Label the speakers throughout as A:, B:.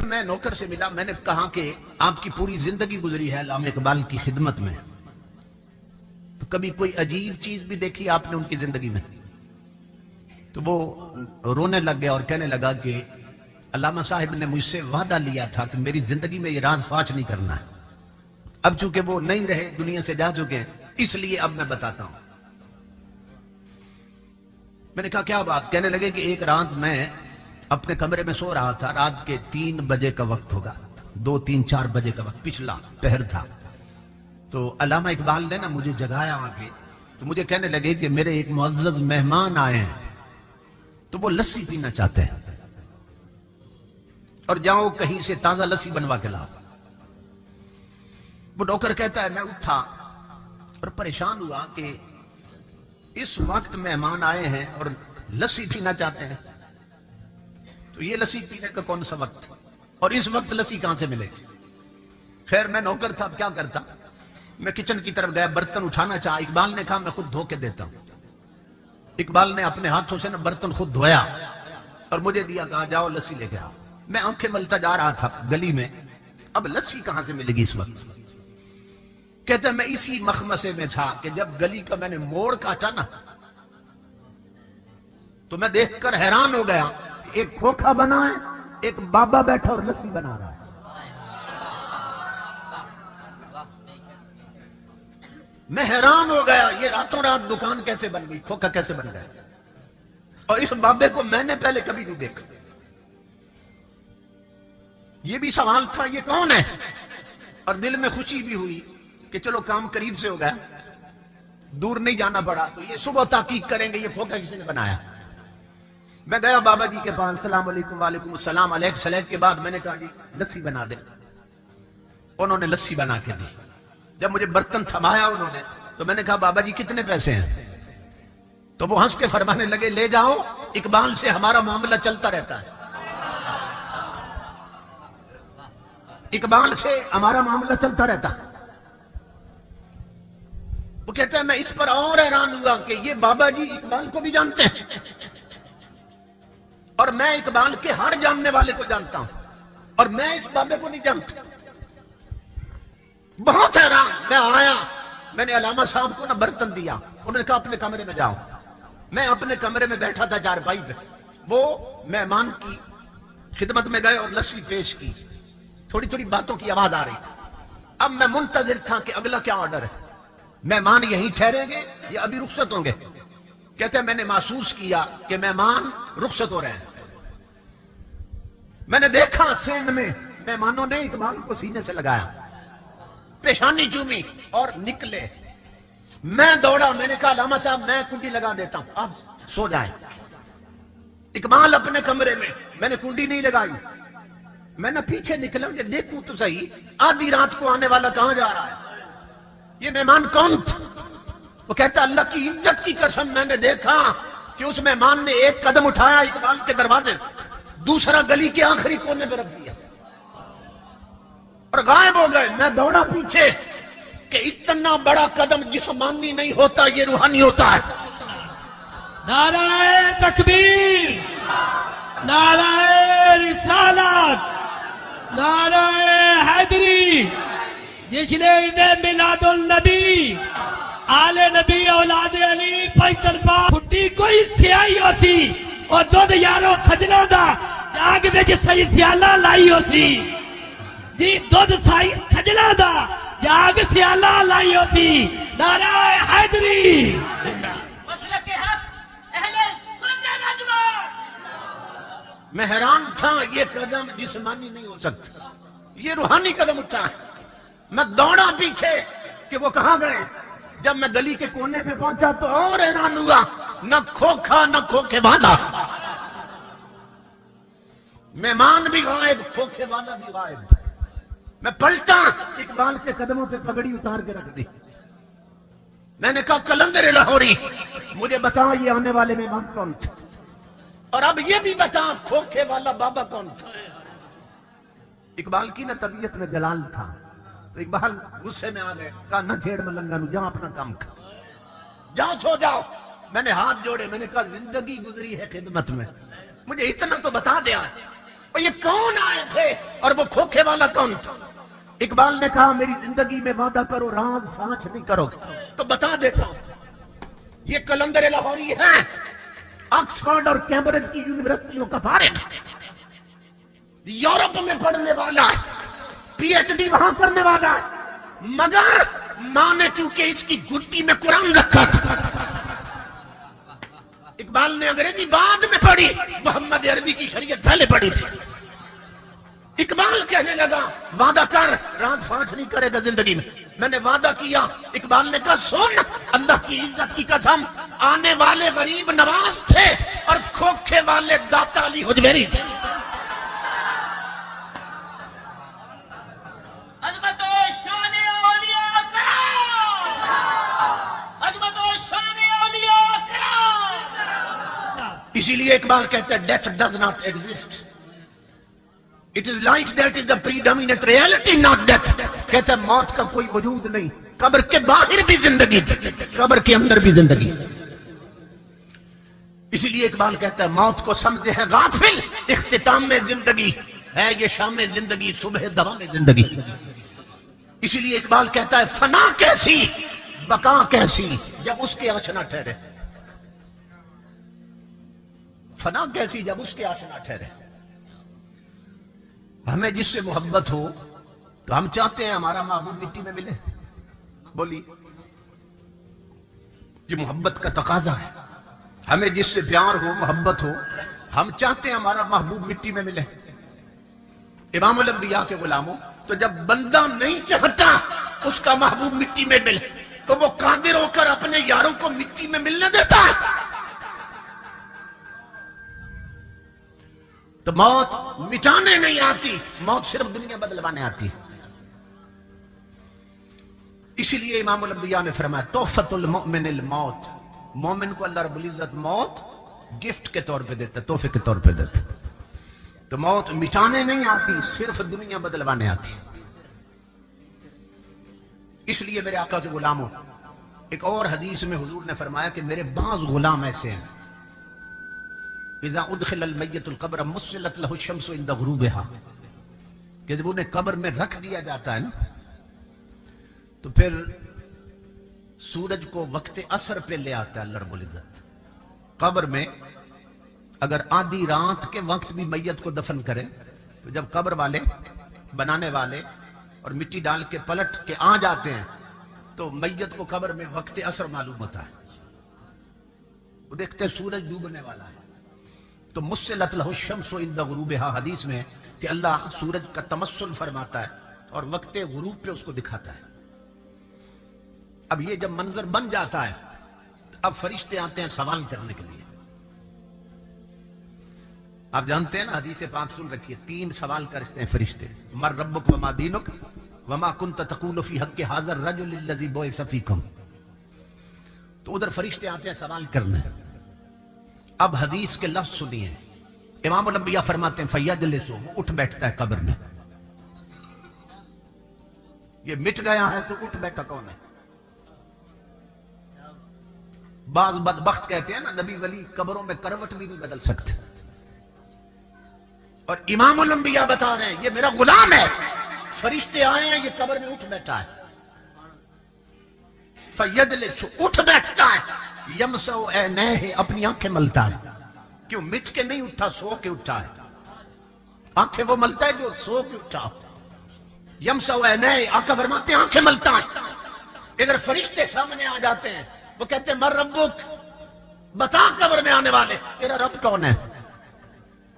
A: میں نوکر سے ملا, میں نے کہا کہ آپ کی پوری زندگی گزری ہے علامہ اقبال کی خدمت میں, تو کبھی کوئی عجیب چیز بھی دیکھی آپ نے ان کی زندگی میں؟ تو وہ رونے لگ گیا اور کہنے لگا کہ علامہ صاحب نے مجھ سے وعدہ لیا تھا کہ میری زندگی میں یہ راز فاش نہیں کرنا ہے. اب چونکہ وہ نہیں رہے, دنیا سے جا چکے ہیں, اس لیے اب میں بتاتا ہوں. میں نے کہا کیا بات؟ کہنے لگے کہ ایک رات میں اپنے کمرے میں سو رہا تھا, رات کے 3 بجے کا وقت ہوگا, 2, 3, 4 بجے کا وقت, پچھلا پہر تھا. تو علامہ اقبال نے نا مجھے جگایا آ کے, تو مجھے کہنے لگے کہ میرے ایک معزز مہمان آئے ہیں, تو وہ لسی پینا چاہتے ہیں, اور جاؤ کہیں سے تازہ لسی بنوا کے لاؤ. وہ نوکر کہتا ہے میں اٹھا اور پریشان ہوا کہ اس وقت مہمان آئے ہیں اور لسی پینا چاہتے ہیں, تو یہ لسی پینے کا کون سا وقت, اور اس وقت لسی کہاں سے ملے گی؟ خیر میں نوکر تھا, اب کیا کرتا. میں کچن کی طرف گیا, برتن اٹھانا چاہا. اقبال نے کہا میں خود دھو کے دیتا ہوں. اقبال نے اپنے ہاتھوں سے نا برتن خود دھویا اور مجھے دیا, کہا جاؤ لسی لے کے آؤ. میں آنکھیں ملتا جا رہا تھا گلی میں, اب لسی کہاں سے ملے گی اس وقت؟ کہتے ہیں میں اسی مخمسے میں تھا کہ جب گلی کا میں نے موڑ کاٹا نا, تو میں دیکھ کر حیران ہو گیا, ایک کھوکھا بنا ہے, ایک بابا بیٹھا اور لسی بنا رہا ہے. میں حیران ہو گیا, یہ راتوں رات دکان کیسے بن گئی, کھوکھا کیسے بن گیا, اور اس بابے کو میں نے پہلے کبھی نہیں دیکھا. یہ بھی سوال تھا یہ کون ہے, اور دل میں خوشی بھی ہوئی کہ چلو کام قریب سے ہو گیا, دور نہیں جانا پڑا. تو یہ صبح تحقیق کریں گے یہ کھوکھا کسی نے بنایا. میں گیا بابا جی کے پاس, السلام علیکم. وعلیکم السلام. علیک سلیک کے بعد میں نے کہا جی لسی بنا دے. انہوں نے لسی بنا کے دی. جب مجھے برتن تھمایا انہوں نے, تو میں نے کہا بابا جی کتنے پیسے ہیں؟ تو وہ ہنس کے فرمانے لگے لے جاؤ, اقبال سے ہمارا معاملہ چلتا رہتا ہے, اقبال سے ہمارا معاملہ چلتا رہتا. وہ کہتا ہے میں اس پر اور حیران ہوا کہ یہ بابا جی اقبال کو بھی جانتے ہیں, اور میں اقبال کے ہر جاننے والے کو جانتا ہوں, اور میں اس بابے کو نہیں جانتا. بہت حیران. میں آیا, میں نے علامہ صاحب کو نا برتن دیا, انہوں نے کہا اپنے کمرے میں جاؤ. میں اپنے کمرے میں بیٹھا تھا چارپائی پہ, وہ مہمان کی خدمت میں گئے اور لسی پیش کی. تھوڑی تھوڑی باتوں کی آواز آ رہی تھی. اب میں منتظر تھا کہ اگلا کیا آرڈر ہے, مہمان یہیں ٹھہریں گے یا ابھی رخصت ہوں گے؟ کہتے ہیں میں نے محسوس کیا کہ مہمان رخصت ہو رہے ہیں. میں نے دیکھا سین میں مہمانوں نے اقبال کو سینے سے لگایا, پیشانی چومی اور نکلے. میں دوڑا, میں نے کہا علامہ صاحب میں کنڈی لگا دیتا ہوں, آپ سو جائیں. اقبال اپنے کمرے میں, میں نے کنڈی نہیں لگائی. میں نے پیچھے نکلا کہ دیکھوں تو صحیح آدھی رات کو آنے والا کہاں جا رہا ہے, یہ مہمان کون تھا؟ وہ کہتا اللہ کی عزت کی قسم میں نے دیکھا کہ اس مہمان نے ایک قدم اٹھایا اقبال کے دروازے سے, دوسرا گلی کے آخری کونے پہ رکھ دیا اور غائب ہو گئے. میں دوڑا پیچھے کہ اتنا بڑا قدم جسمانی نہیں ہوتا, یہ روحانی ہوتا ہے.
B: نعرہ تکبیر, نعرہ رسالت, نعرہ حیدری. جس نے عید میلاد النبی آل نبی اولاد علی پچھترپا پھٹی کوئی سیائی ہوتی اور دودھ یارو سجنا دا جاگ وچ سہی سیالہ لائی ہوتی جی, دودھ سائی سجنا دا جاگ سیالہ لائی ہوتی. نعرہ حیدری.
A: میں حیران تھا, یہ قدم جسمانی نہیں ہو سکتا, یہ روحانی قدم اٹھا ہے. میں دوڑا پیچھے کہ وہ کہاں گئے. جب میں گلی کے کونے پہ پہنچا تو اور حیران ہوا, نہ کھوکھا نہ کھوکھے والا, مہمان بھی غائب, کھوکھے والا بھی غائب. میں پلٹا, اقبال کے قدموں پہ پگڑی اتار کے رکھ دی. میں نے کہا قلندر لاہوری مجھے بتا یہ آنے والے مہمان کون تھے, اور اب یہ بھی بتا کھوکھے والا بابا کون تھا. اقبال کی نہ طبیعت میں جلال تھا, تو اقبال غصے میں آ گئے, کہا نہ چھیڑ ملنگا نو, جاؤ اپنا کام کر, جاؤ سو جاؤ. میں نے ہاتھ جوڑے, میں نے کہا زندگی گزری ہے خدمت میں, مجھے اتنا تو بتا دیا. اور یہ کون آئے تھے؟ اور وہ کھوکھے والا کون تھا؟ اقبال نے کہا میری زندگی میں وعدہ کرو راز فاش نہیں کرو گے. تو بتا دیتا ہوں یہ کلندر لاہوری ہے آکسفورڈ اور کیمبرج کی یونیورسٹیوں کا فارغ، یورپ میں پڑھنے والا ہے، پی ایچ ڈی وہاں کرنے والا ہے، مگر ماں نے چونکہ اس کی گٹی میں قرآن رکھا تھا. اقبال نے انگریزی بعد میں پڑھی، محمد عربی کی شریعت پہلے پڑھی تھی. اقبال کہنے لگا وعدہ کر راز فاش نہیں کرے گا زندگی میں. میں نے وعدہ کیا. اقبال نے کہا سن اللہ کی عزت کی قسم آنے والے غریب نواز تھے اور کھوکھے والے داتا علی حجویری تھے.
B: عظمت و شان اولیاء کرام، عظمت و شان اولیاء کرام.
A: اسی لیے اقبال کہتے ہیں death does not exist, it is life that is the predominant reality not death. کہتے ہیں موت کا کوئی وجود نہیں، قبر کے باہر بھی زندگی تھی، قبر کے اندر بھی زندگی. اسی لیے اقبال کہتا ہے موت کو سمجھے ہے غافل، اختتام میں زندگی ہے یہ شام زندگی، صبح دوام زندگی. اسی لیے اقبال کہتا ہے فنا کیسی بقا کیسی جب اس کے آشنا ٹھہرے. فنا کیسی جب اس کے آشنا ٹھہرے. ہمیں جس سے محبت ہو تو ہم چاہتے ہیں ہمارا محبوب مٹی میں ملے. بولی یہ محبت کا تقاضا ہے. ہمیں جس سے پیار ہو محبت ہو ہم چاہتے ہیں ہمارا محبوب مٹی میں ملے. امام الانبیاء کے غلاموں تو جب بندہ نہیں چاہتا اس کا محبوب مٹی میں ملے تو وہ قادر ہو کر اپنے یاروں کو مٹی میں ملنے دیتا ہے. تو موت مٹانے نہیں آتی، موت صرف دنیا بدلوانے آتی. اسی لیے امام الانبیاء نے فرمایا تحفۃ المؤمن الموت. مومن کو اللہ رب العزت موت گفٹ کے طور پہ دیتا، تحفے کے طور پہ دیتا. تو موت مٹانے نہیں آتی، صرف دنیا بدلوانے آتی. اس لیے میرے آقا کے غلاموں ایک اور حدیث میں حضور نے فرمایا کہ میرے بعض غلام ایسے ہیں اذا ادخل المیت القبر مسلت له الشمس عند غروبها، کہ جب انہیں قبر میں رکھ دیا جاتا ہے نا تو پھر سورج کو وقت عصر پہ لے آتا ہے اللہ رب العزت. قبر میں اگر آدھی رات کے وقت بھی میت کو دفن کرے تو جب قبر والے بنانے والے اور مٹی ڈال کے پلٹ کے آ جاتے ہیں تو میت کو قبر میں وقت عصر معلوم ہوتا ہے. وہ دیکھتے ہیں سورج ڈوبنے والا ہے تو مسلت لہ الشمس عند غروبها، حدیث میں کہ اللہ سورج کا تمثل فرماتا ہے اور وقت غروب پہ اس کو دکھاتا ہے. اب یہ جب منظر بن جاتا ہے اب فرشتے آتے ہیں سوال کرنے کے لیے. آپ جانتے ہیں نا حدیث پاک سن رکھیے 3 سوال کرتے ہیں فرشتے. مر ربک وما دینک وما کنت تقول فی حق ھذا الرجل الذی بعث فیکم. تو ادھر فرشتے آتے ہیں سوال کرنے. اب حدیث کے لفظ سنیے. امام الانبیاء فرماتے ہیں فیجلس، وہ اٹھ بیٹھتا ہے قبر میں. یہ مٹ گیا ہے تو اٹھ بیٹھا کون ہے؟ بعض بدبخت کہتے ہیں نا نبی ولی قبروں میں کروٹ بھی نہیں بدل سکتے، اور امام الانبیاء بتا رہے ہیں یہ میرا غلام ہے، فرشتے آئے ہیں یہ قبر میں اٹھ بیٹھا ہے. فیجلس، اٹھ بیٹھتا ہے. یمسو عینیہ، اپنی آنکھیں ملتا ہے. کیوں؟ مٹ کے نہیں اٹھا، سو کے اٹھا ہے. آنکھیں وہ ملتا ہے جو سو کے اٹھا. یمسو عینیہ، آقا فرماتے ہیں آنکھیں ملتا ہے. اگر فرشتے سامنے آ جاتے ہیں وہ کہتے ہیں مر ربک، بتا قبر میں آنے والے تیرا رب کون ہے.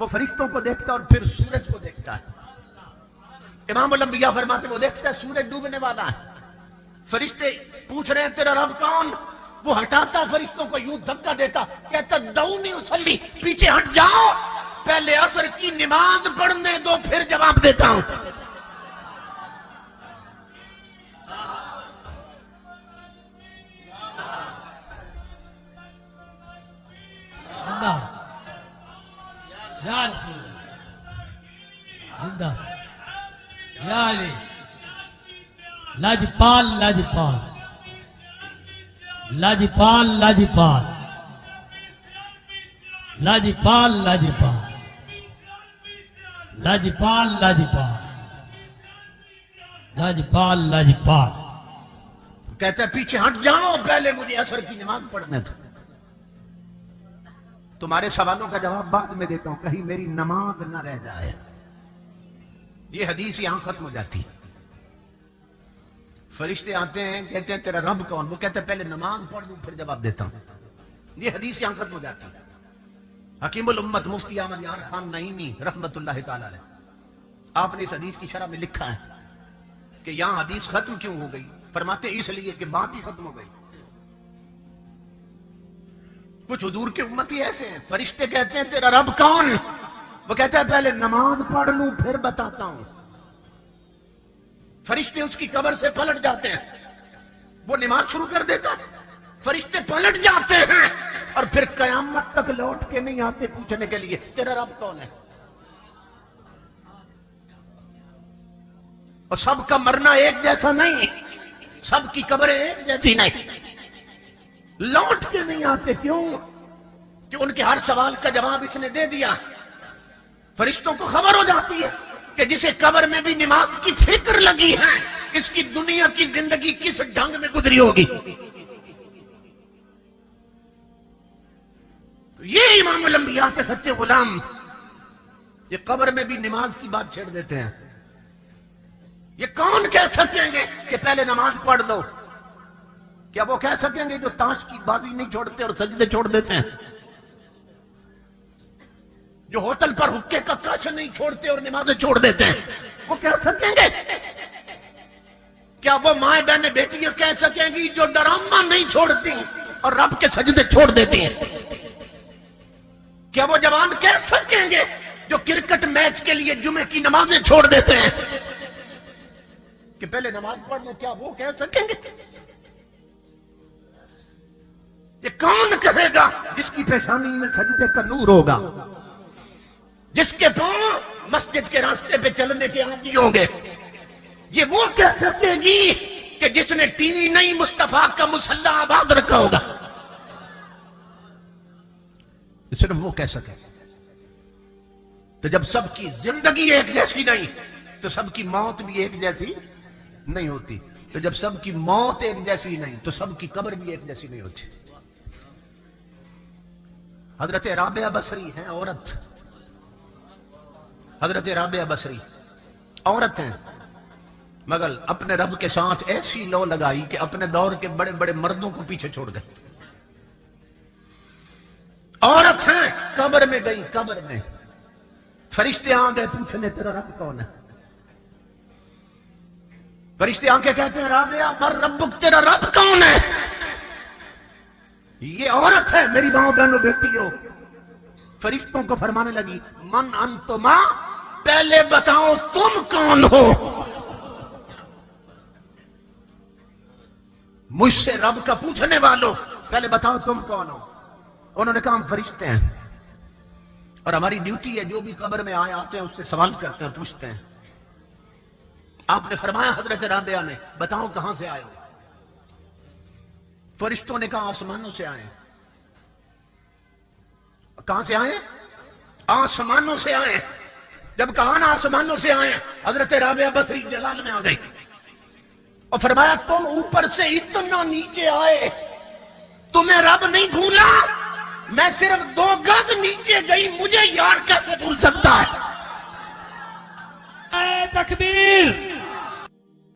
A: وہ فرشتوں کو دیکھتا اور پھر سورج کو دیکھتا ہے. امام الانبیاء فرماتے ہیں وہ دیکھتا ہے سورج ڈوبنے والا ہے. فرشتے پوچھ رہے ہیں تیرا رب کون؟ وہ ہٹاتا فرشتوں کو، یوں دھکا دیتا، کہتا دعونی اصلی، پیچھے ہٹ جاؤ، پہلے عصر کی نماز پڑھنے دو پھر جواب دیتا ہوں.
B: لاجپال لاجپال لاجپال لاجپال لاجپال لاجپال لاجپال لاجپال لاجپال لاجپال.
A: کہتا ہے پیچھے ہٹ جاؤ، پہلے مجھے عصر کی نماز پڑھنے دو. تمہارے سوالوں کا جواب بعد میں دیتا ہوں، کہیں میری نماز نہ رہ جائے. یہ حدیث یہاں ختم ہو جاتی. فرشتے آتے ہیں، کہتے ہیں تیرا رب کون؟ وہ کہتا ہے پہلے نماز پڑھ دوں پھر جواب دیتا ہوں. یہ حدیث یہاں ختم ہو جاتی. حکیم الامت مفتی احمد یار خان نعیمی رحمت اللہ تعالی علیہ، آپ نے اس حدیث کی شرح میں لکھا ہے کہ یہاں حدیث ختم کیوں ہو گئی؟ فرماتے اس لیے کہ بات ہی ختم ہو گئی. کچھ حضور کے امتی ایسے ہیں، فرشتے کہتے ہیں تیرا رب کون؟ وہ کہتا ہے پہلے نماز پڑھ لوں پھر بتاتا ہوں. فرشتے اس کی قبر سے پلٹ جاتے ہیں، وہ نماز شروع کر دیتا ہے، فرشتے پلٹ جاتے ہیں اور پھر قیامت تک لوٹ کے نہیں آتے پوچھنے کے لیے تیرا رب کون ہے. اور سب کا مرنا ایک جیسا نہیں، سب کی قبریں ایک جیسی نہیں. لوٹ کے نہیں آتے، کیوں؟ کہ ان کے ہر سوال کا جواب اس نے دے دیا. فرشتوں کو خبر ہو جاتی ہے کہ جسے قبر میں بھی نماز کی فکر لگی ہے، اس کی دنیا کی زندگی کس ڈھنگ میں گزری ہوگی. تو یہ امام الانبیاء کے سچے غلام یہ قبر میں بھی نماز کی بات چھیڑ دیتے ہیں. یہ کون کہہ سکیں گے کہ پہلے نماز پڑھ دو؟ کیا وہ کہہ سکیں گے جو تاش کی بازی نہیں چھوڑتے اور سجدے چھوڑ دیتے ہیں؟ جو ہوٹل پر حقے کا کاش نہیں چھوڑتے اور نمازیں چھوڑ دیتے ہیں، وہ کہہ سکیں گے؟ کیا وہ مائیں بہنیں بیٹیاں کہہ سکیں گی جو ڈرامہ نہیں چھوڑتی اور رب کے سجدے چھوڑ دیتی ہیں؟ کیا وہ جوان کہہ سکیں گے جو کرکٹ میچ کے لیے جمعے کی نمازیں چھوڑ دیتے ہیں کہ پہلے نماز پڑھ لو؟ کیا وہ کہہ سکیں گے؟ یہ کون کہے گا جس کی پیشانی میں سجدے کا نور ہوگا، جس کے پاؤں مسجد کے راستے پہ چلنے کے عادی ہوں گے؟ یہ وہ کہہ سکے گی کہ جس نے ٹی وی نہیں مصطفیٰ کا مصلی آباد رکھا ہوگا؟ صرف وہ کہہ سکے. تو جب سب کی زندگی ایک جیسی نہیں تو سب کی موت بھی ایک جیسی نہیں ہوتی. تو جب سب کی موت ایک جیسی نہیں تو سب کی قبر بھی ایک جیسی نہیں ہوتی. حضرت رابعہ بصری ہیں عورت، حضرت رابعہ بصری عورت ہیں، مگر اپنے رب کے ساتھ ایسی لو لگائی کہ اپنے دور کے بڑے بڑے مردوں کو پیچھے چھوڑ گئے. عورت ہیں، قبر میں گئی، قبر میں فرشتے آ گئے پوچھنے تیرا رب کون ہے؟ فرشتے آ کے کہتے ہیں رابعہ مر ربک، تیرا رب کون ہے؟ یہ عورت ہے، میری ماں بہنوں بیٹیوں. فرشتوں کو فرمانے لگی من انتما، پہلے بتاؤ تم کون ہو؟ مجھ سے رب کا پوچھنے والوں پہلے بتاؤ تم کون ہو. انہوں نے کہا ہم فرشتے ہیں اور ہماری ڈیوٹی ہے جو بھی قبر میں آتے ہیں اس سے سوال کرتے ہیں، پوچھتے ہیں. آپ نے فرمایا حضرت رابعہ نے بتاؤ کہاں سے آئے ہو؟ فرشتوں نے کہا آسمانوں سے آئے. کہاں سے آئے؟ آسمانوں سے آئے. جب کہا نا آسمانوں سے آئے، حضرت رابعہ بصری جلال میں آ گئی اور فرمایا تم اوپر سے اتنا نیچے آئے، تمہیں رب نہیں بھولا؟ میں صرف 2 گز نیچے گئی، مجھے یار کیسے بھول سکتا ہے؟
B: اے تکبیر!